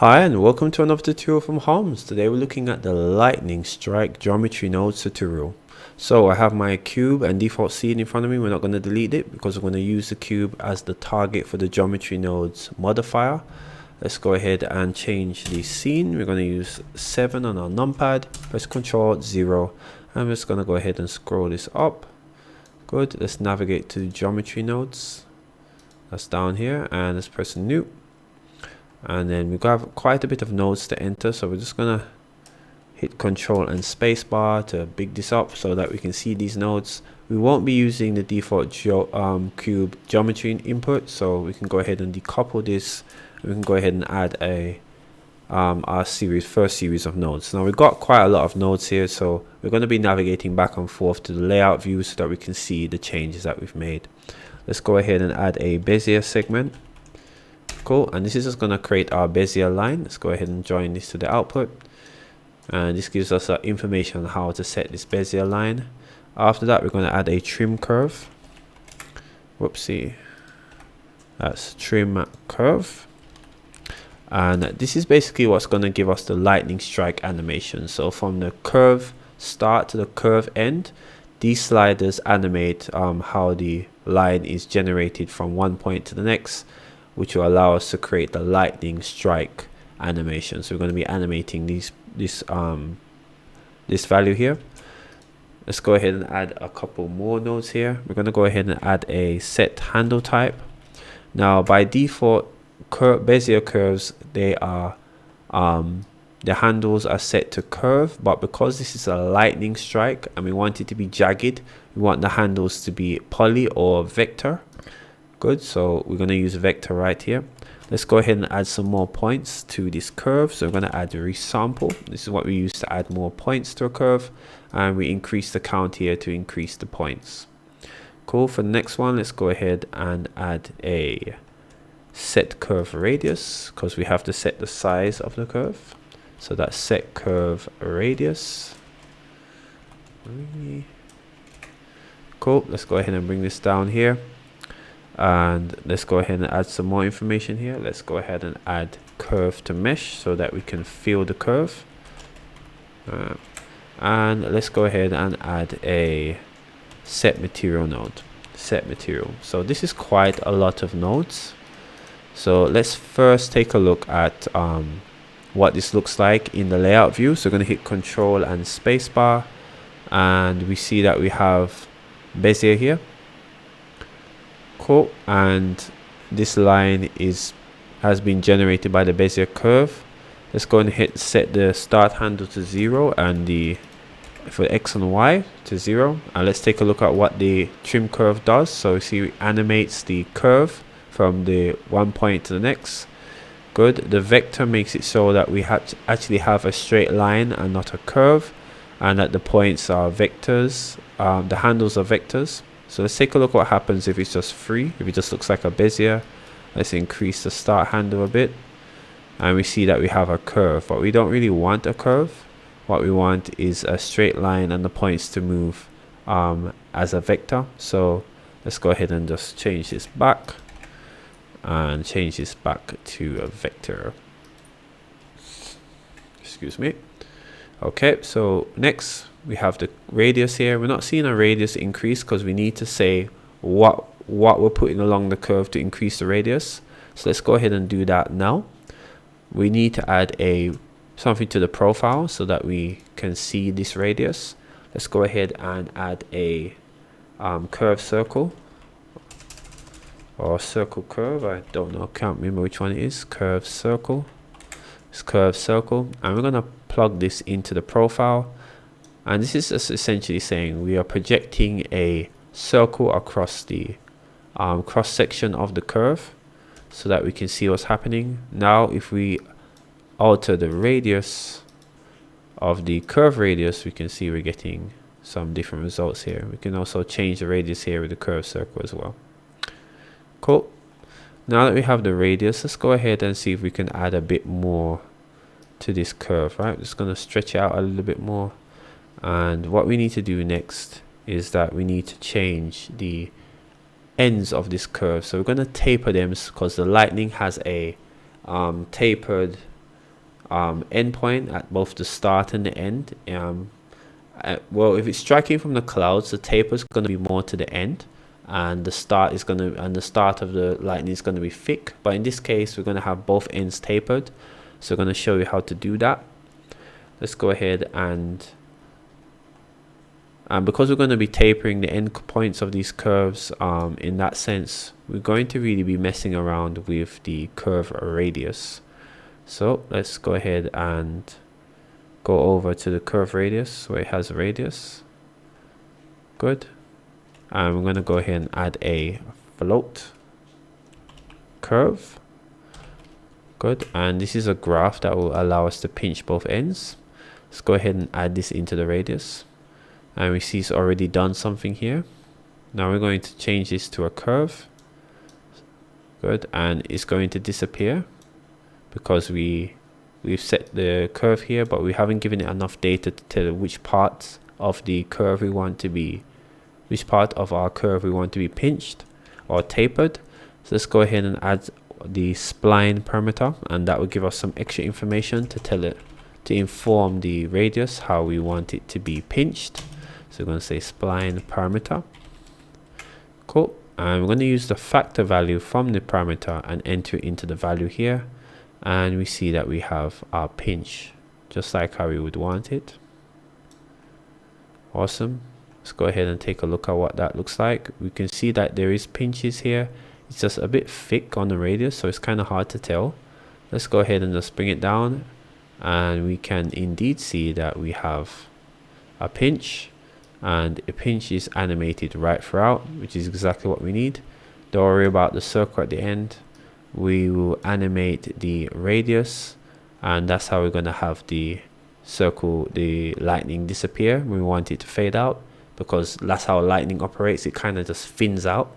Hi and welcome to another tutorial from Holmes. Today we're looking at the lightning strike geometry nodes tutorial. So I have my cube and default scene in front of me. We're not going to delete it because we're going to use the cube as the target for the geometry nodes modifier. Let's go ahead and change the scene. We're going to use 7 on our numpad. Press Ctrl 0. I'm just going to go ahead and scroll this up. Good. Let's navigate to geometry nodes. That's down here, and let's press new. And then we've got quite a bit of nodes to enter, so we're just gonna hit Control and spacebar to big this up so that we can see these nodes. We won't be using the default cube geometry input, so we can go ahead and decouple this. We can go ahead and add a our first series of nodes. Now we've got quite a lot of nodes here, so we're going to be navigating back and forth to the layout view so that we can see the changes that we've made. Let's go ahead and add a Bezier segment. Cool, and this is just going to create our Bezier line. Let's go ahead and join this to the output, and this gives us information on how to set this Bezier line. After that, we're going to add a trim curve. Whoopsie, that's trim curve, and this is basically what's going to give us the lightning strike animation. So from the curve start to the curve end, these sliders animate how the line is generated from one point to the next, which will allow us to create the lightning strike animation. So we're going to be animating this value here. Let's go ahead and add a couple more nodes here. We're going to go ahead and add a set handle type. Now by default, Bezier curves, they are the handles are set to curve, but because this is a lightning strike and we want it to be jagged, we want the handles to be poly or vector. Good, so we're going to use vector right here. Let's go ahead and add some more points to this curve. So we're going to add a resample. This is what we use to add more points to a curve, and we increase the count here to increase the points. Cool. For the next one, let's go ahead and add a set curve radius, because we have to set the size of the curve. So that's set curve radius. Cool. Let's go ahead and bring this down here. And let's go ahead and add some more information here. Let's go ahead and add curve to mesh so that we can feel the curve. And let's go ahead and add a set material node. Set material. So this is quite a lot of nodes. So let's first take a look at what this looks like in the layout view. So we're going to hit Control and spacebar, and we see that we have Bezier here. Cool, and this line has been generated by the Bezier curve. Let's go and hit set the start handle to 0 and the for X and Y to 0, and let's take a look at what the trim curve does. So you see it animates the curve from the one point to the next. Good. The vector makes it so that we actually have a straight line and not a curve, and that the points are vectors, the handles are vectors. So let's take a look what happens if it's just free, if it just looks like a Bezier. Let's increase the start handle a bit, and we see that we have a curve, but we don't really want a curve. What we want is a straight line and the points to move as a vector. So let's go ahead and just change this back and change this back to a vector. Excuse me. Okay, so next we have the radius here. We're not seeing a radius increase because we need to say what we're putting along the curve to increase the radius. So let's go ahead and do that now. We need to add something to the profile so that we can see this radius. Let's go ahead and add a curve circle or circle curve. I don't know, can't remember which one it is. Curve circle. It's curve circle, and we're gonna plug this into the profile. And this is just essentially saying we are projecting a circle across the cross section of the curve so that we can see what's happening. Now if we alter the radius of the curve radius, we can see we're getting some different results here. We can also change the radius here with the curve circle as well. Cool. Now that we have the radius, let's go ahead and see if we can add a bit more to this curve. Right, I'm just going to stretch it out a little bit more. And what we need to do next is that we need to change the ends of this curve. So we're going to taper them because the lightning has a tapered endpoint at both the start and the end. Well, if it's striking from the clouds, the taper is going to be more to the end, and the start of the lightning is going to be thick. But in this case, we're going to have both ends tapered, so we're going to show you how to do that. Let's go ahead and because we're going to be tapering the end points of these curves, in that sense, we're going to really be messing around with the curve radius. So let's go ahead and go over to the curve radius where it has a radius. Good. And we're going to go ahead and add a float curve. Good. And this is a graph that will allow us to pinch both ends. Let's go ahead and add this into the radius. And we see it's already done something here. Now we're going to change this to a curve. Good. And it's going to disappear because we've set the curve here, but we haven't given it enough data to tell which parts of the curve we want to be, which part of our curve we want to be pinched or tapered. So let's go ahead and add the spline parameter, and that will give us some extra information to tell it, to inform the radius how we want it to be pinched. So we're going to say spline parameter. Cool. And we're going to use the factor value from the parameter and enter it into the value here. And we see that we have our pinch just like how we would want it. Awesome. Let's go ahead and take a look at what that looks like. We can see that there is pinches here. It's just a bit thick on the radius, so it's kind of hard to tell. Let's go ahead and just bring it down, and we can indeed see that we have a pinch, and a pinch is animated right throughout, which is exactly what we need. Don't worry about the circle at the end. We will animate the radius, and that's how we're going to have the circle, the lightning disappear when we want it to fade out, because that's how lightning operates. It kind of just thins out,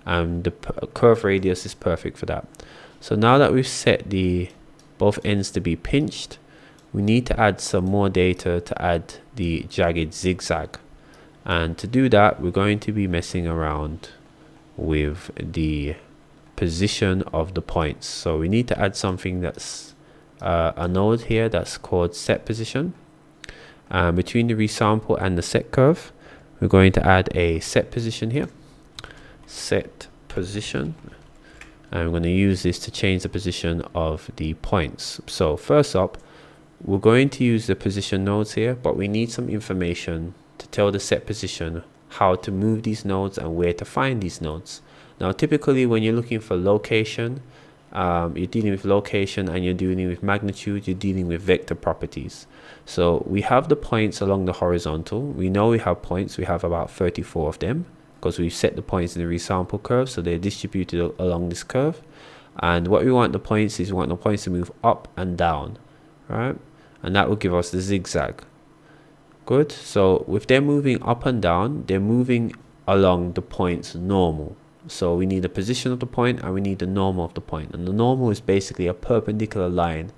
and the curve radius is perfect for that. So now that we've set both ends to be pinched, we need to add some more data to add the jagged zigzag. And to do that, we're going to be messing around with the position of the points. So we need to add something that's a node here that's called set position. Between the resample and the set curve, we're going to add a set position here. Set position. And we're going to use this to change the position of the points. So first up, we're going to use the position nodes here, but we need some information to tell the set position how to move these nodes and where to find these nodes. Now, typically when you're looking for location, you're dealing with location and you're dealing with magnitude, you're dealing with vector properties. So we have the points along the horizontal. We know we have points. We have about 34 of them because we've set the points in the resample curve. So they're distributed along this curve. And what we want the points is we want the points to move up and down, right? And that will give us the zigzag. Good. So with them moving up and down, they're moving along the point's normal. So we need the position of the point and we need the normal of the point. And the normal is basically a perpendicular line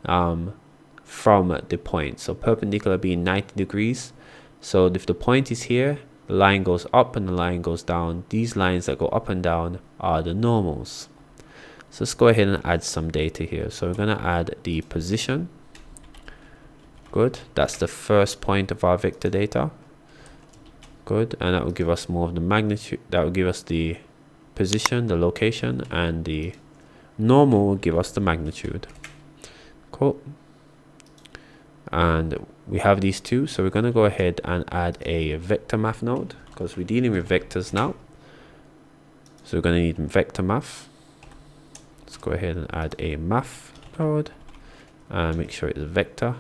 from the point. So perpendicular being 90 degrees. So if the point is here, the line goes up and the line goes down. These lines that go up and down are the normals. So let's go ahead and add some data here. So we're going to add the position. Good. That's the first point of our vector data. Good. And that will give us more of the magnitude. That will give us the position, the location, and the normal will give us the magnitude. Cool. And we have these two. So we're going to go ahead and add a vector math node because we're dealing with vectors now. So we're going to need vector math. Let's go ahead and add a math node and make sure it's a vector.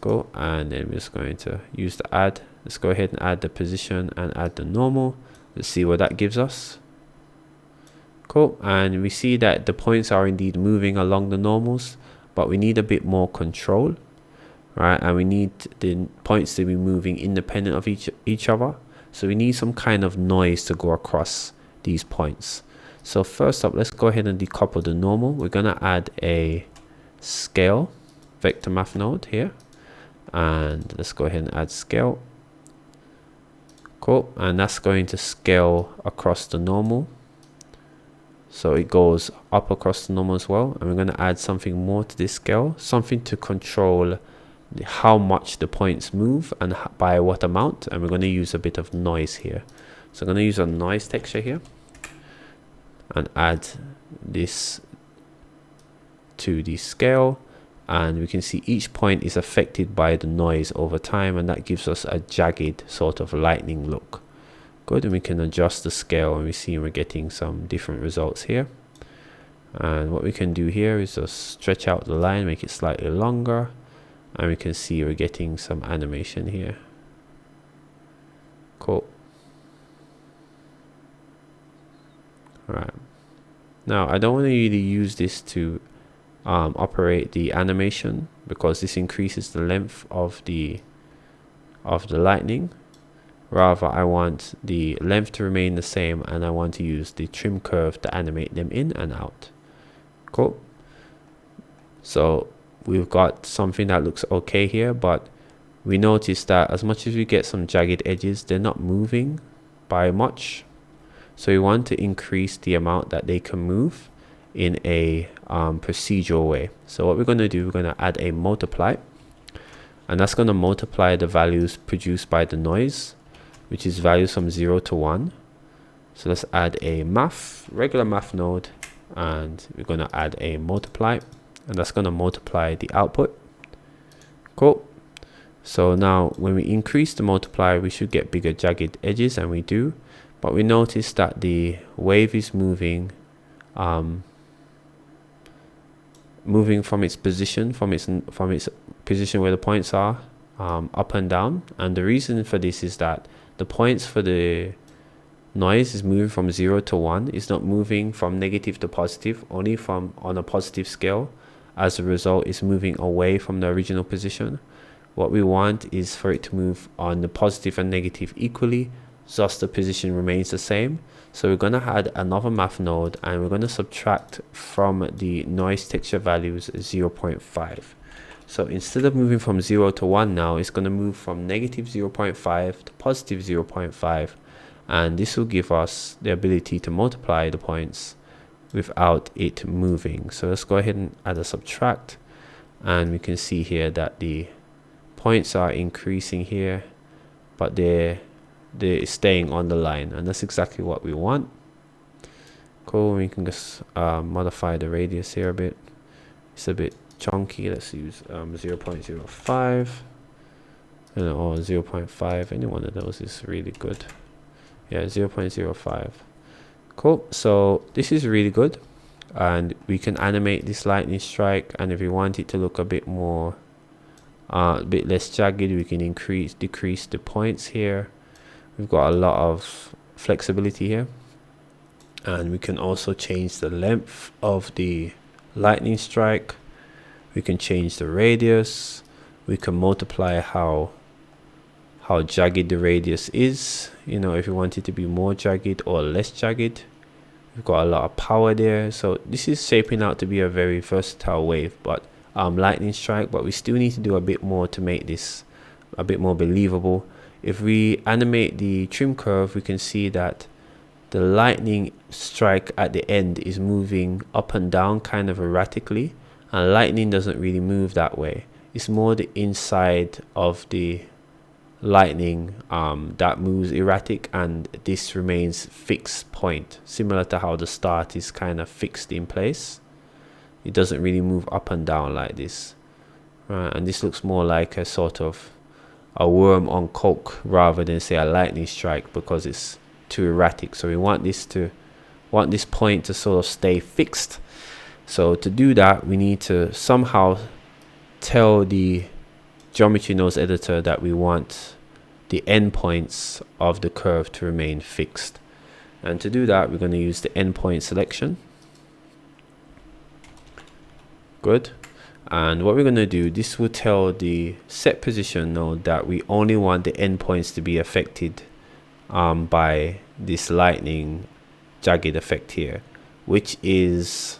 Go, and then we're just going to use the add. Let's go ahead and add the position and add the normal. Let's see what that gives us. Cool. And we see that the points are indeed moving along the normals, but we need a bit more control, right? And we need the points to be moving independent of each other. So we need some kind of noise to go across these points. So first up, let's go ahead and decouple the normal. We're going to add a scale vector math node here. And let's go ahead and add scale. Cool. And that's going to scale across the normal. so it goes up across the normal as well. And we're going to add something more to this scale, something to control how much the points move and by what amount. And we're going to use a bit of noise here. So I'm going to use a noise texture here and add this to the scale, and we can see each point is affected by the noise over time, and that gives us a jagged sort of lightning look. Good. And we can adjust the scale, and we see we're getting some different results here. And what we can do here is just stretch out the line, make it slightly longer, and we can see we're getting some animation here. Cool. Right. Now I don't want to really use this to operate the animation, because this increases the length of the lightning. Rather, I want the length to remain the same, and I want to use the trim curve to animate them in and out. Cool. So we've got something that looks okay here, but we notice that as much as we get some jagged edges, they're not moving by much. So we want to increase the amount that they can move in a procedural way. So what we're going to do, we're going to add a multiply, and that's going to multiply the values produced by the noise, which is values from 0 to 1. So let's add a regular math node, and we're going to add a multiply, and that's going to multiply the output. Cool. So now when we increase the multiply, we should get bigger jagged edges, and we do, but we notice that the wave is moving from its position, from its position where the points are, up and down. And the reason for this is that the points for the noise is moving from 0 to 1. It's not moving from negative to positive, only from on a positive scale. As a result, it's moving away from the original position. What we want is for it to move on the positive and negative equally, thus the position remains the same. So we're going to add another math node, and we're going to subtract from the noise texture values 0.5. So instead of moving from 0 to 1 now, it's going to move from negative 0.5 to positive 0.5. And this will give us the ability to multiply the points without it moving. So let's go ahead and add a subtract. And we can see here that the points are increasing here, but they're staying on the line. And that's exactly what we want. Cool. We can just modify the radius here a bit. It's a bit chunky. Let's use 0.05 or 0.5. Any one of those is really good. Yeah, 0.05. Cool. So this is really good, and we can animate this lightning strike. And if we want it to look a bit more a bit less jagged, we can decrease the points here. We've got a lot of flexibility here, and we can also change the length of the lightning strike. We can change the radius. We can multiply how jagged the radius is, if you want it to be more jagged or less jagged. We've got a lot of power there. So this is shaping out to be a very versatile wave, but lightning strike, but we still need to do a bit more to make this a bit more believable. If we animate the trim curve, we can see that the lightning strike at the end is moving up and down kind of erratically, and lightning doesn't really move that way. It's more the inside of the lightning that moves erratic, and this remains fixed point, similar to how the start is kind of fixed in place. It doesn't really move up and down like this, right? And this looks more like a sort of a worm on coke rather than say a lightning strike, because it's too erratic. So we want this point to sort of stay fixed. So to do that, we need to somehow tell the geometry nodes editor that we want the endpoints of the curve to remain fixed. And to do that, we're going to use the endpoint selection. Good. And what we're going to do, this will tell the set position node that we only want the endpoints to be affected by this lightning jagged effect here, which is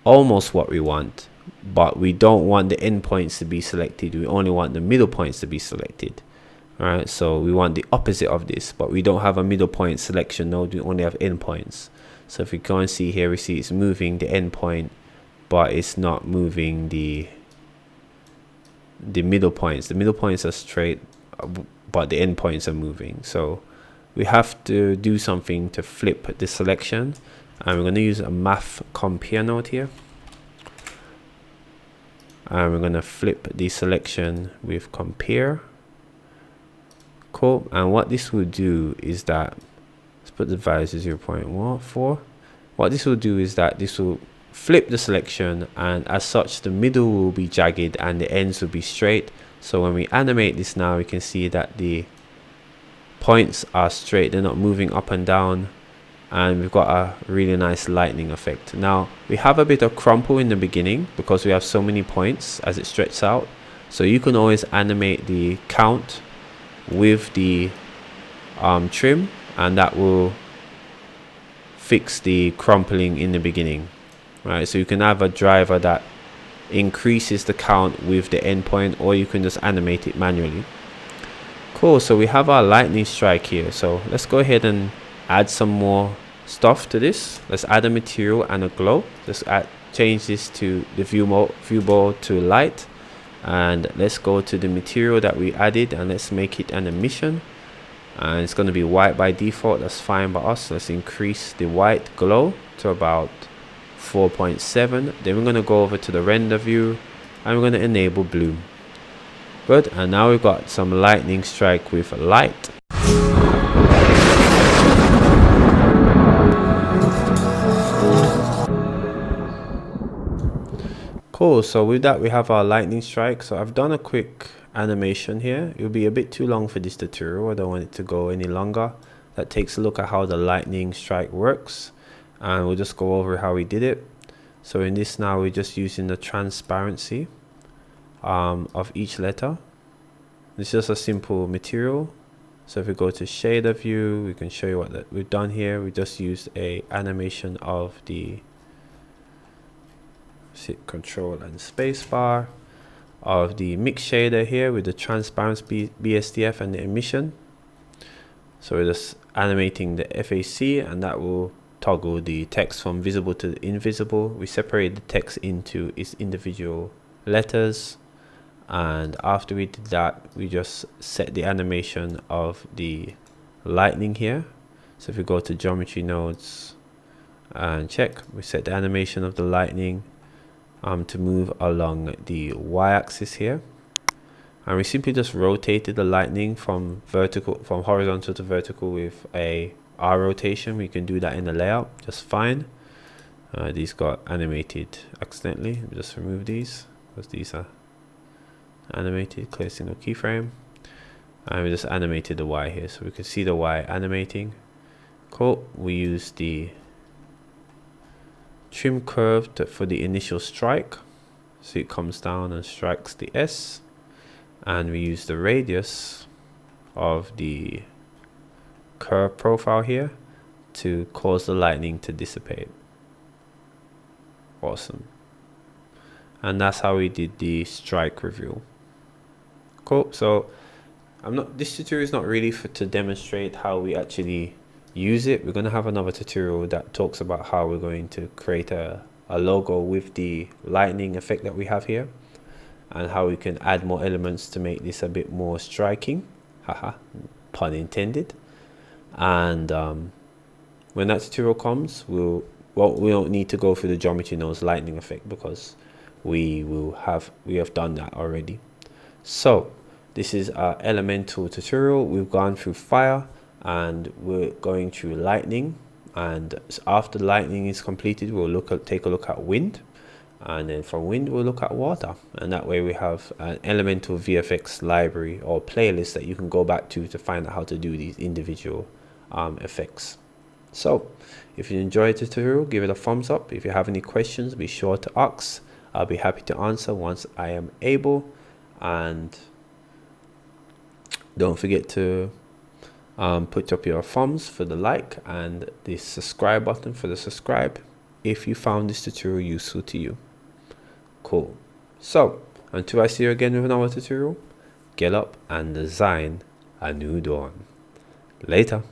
almost what we want, but we don't want the endpoints to be selected. We only want the middle points to be selected. Alright, so we want the opposite of this, but we don't have a middle point selection node, we only have endpoints. So if we go and see here, we see it's moving the endpoint, but it's not moving the middle points. The middle points are straight, but the endpoints are moving. So we have to do something to flip the selection, and we're going to use a math compare node here. And we're going to flip the selection with compare. Cool. And what this will do is that, let's put the value to 0.14. What this will do is that this will flip the selection, and as such the middle will be jagged and the ends will be straight. So when we animate this now, we can see that the points are straight, they're not moving up and down, and we've got a really nice lightning effect. Now we have a bit of crumple in the beginning because we have so many points as it stretches out, so you can always animate the count with the trim, and that will fix the crumpling in the beginning. Right, so you can have a driver that increases the count with the endpoint, or you can just animate it manually. Cool, so we have our lightning strike here. So let's go ahead and add some more stuff to this. Let's add a material and a glow. Let's change this to the view mode to light, and let's go to the material that we added and let's make it an emission, and it's going to be white by default. That's fine by us. Let's increase the white glow to about 4.7. Then we're going to go over to the render view and we're going to enable blue. Good, and now we've got some lightning strike with light. Cool, so with that we have our lightning strike. So I've done a quick animation here. It will be a bit too long for this tutorial. I don't want it to go any longer. That takes a look at how the lightning strike works, and we'll just go over how we did it. So in this now, we're just using the transparency of each letter. It's just a simple material. So if we go to shader view, we can show you what we've done here. We just used a animation of the control and spacebar of the mix shader here with the transparency BSDF and the emission. So we're just animating the FAC, and that will toggle the text from visible to invisible. We separate the text into its individual letters, and after we did that, we just set the animation of the lightning here. So if we go to geometry nodes and check, we set the animation of the lightning to move along the y-axis here, and we simply just rotated the lightning from horizontal to vertical with a R rotation. We can do that in the layout just fine. These got animated accidentally. Just remove these because these are animated. Clear single keyframe, and we just animated the Y here, so we can see the Y animating. Cool. We use the trim curve for the initial strike, so it comes down and strikes the S, and we use the radius of the curve profile here to cause the lightning to dissipate. Awesome. And that's how we did the strike reveal. Cool. So this tutorial is not really to demonstrate how we actually use it. We're going to have another tutorial that talks about how we're going to create a logo with the lightning effect that we have here, and how we can add more elements to make this a bit more striking. Haha, pun intended. And when that tutorial comes, we don't need to go through the geometry nodes lightning effect because we have done that already. So this is our elemental tutorial. We've gone through fire and we're going through lightning, and after lightning is completed, we'll take a look at wind, and then from wind we'll look at water, and that way we have an elemental VFX library or playlist that you can go back to find out how to do these individual effects. So if you enjoyed the tutorial, give it a thumbs up. If you have any questions, be sure to ask. I'll be happy to answer once I am able, and don't forget to put up your thumbs for the like and the subscribe button for the subscribe if you found this tutorial useful to you. Cool. So until I see you again with another tutorial, get up and design a new dawn. Later.